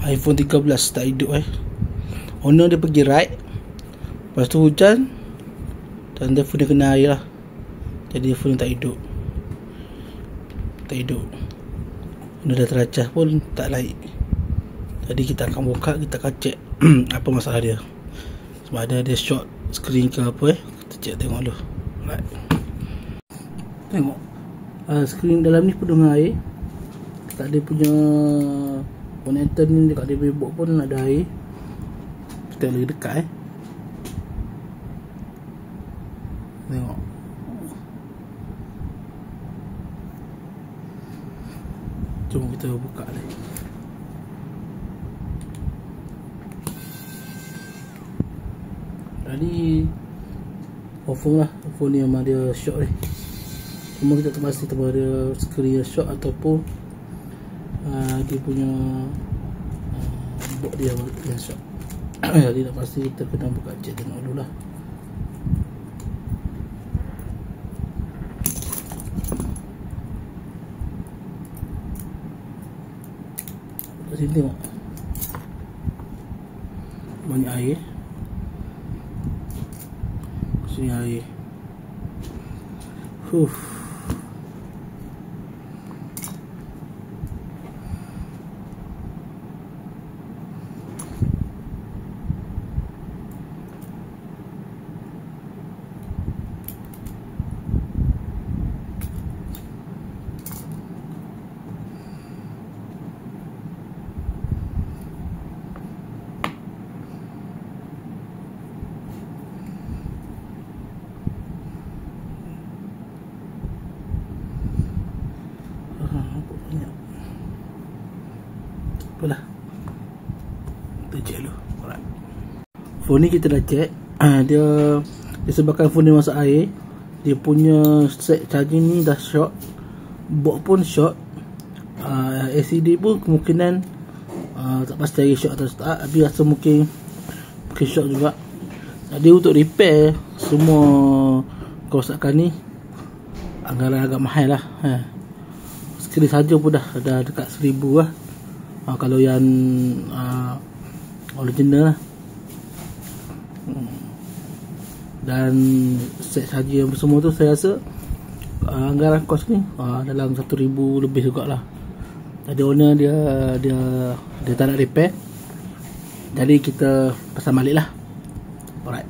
iPhone 13 tak hidup owner dia pergi ride, lepas tu hujan dan telefon dia kena air lah, jadi telefon dia tak hidup. Owner dah teracah pun tak laik. Jadi kita akan buka, kita akan check apa masalah dia, sebab ada dia short screen ke apa kita check tengok dulu. Right. Tengok skrin dalam ni penuh dengan air. Dekat dia punya connector ni, dekat dia punya box pun ada air. Kita lagi dekat tengok. Jom kita buka ni. Tadi confirm lah phone ni memang dia short ni. Cuma kita tak pasti sama dia skrin dia short ataupun dia punya box dia yang short. Jadi tak pasti, kita kena buka check tengok dulu lah. Kat sini tengok banyak air. Sini air. Apalah, kita check dulu. Alright. Phone ni kita dah check. Dia disebabkan phone ni masuk air, dia punya set charging ni dah short, box pun short, LCD pun kemungkinan tak pasti lagi short atau tak, tapi rasa mungkin short juga. Jadi untuk repair semua kerosakan ni anggaran agak mahal lah. Skrin saja pun dah dekat 1000 lah. Kalau yang original lah. Dan set saja yang semua tu saya rasa anggaran kos ni dalam 1000 lebih jugalah. Jadi owner dia tak nak repair, jadi kita pasang balik lah. Alright.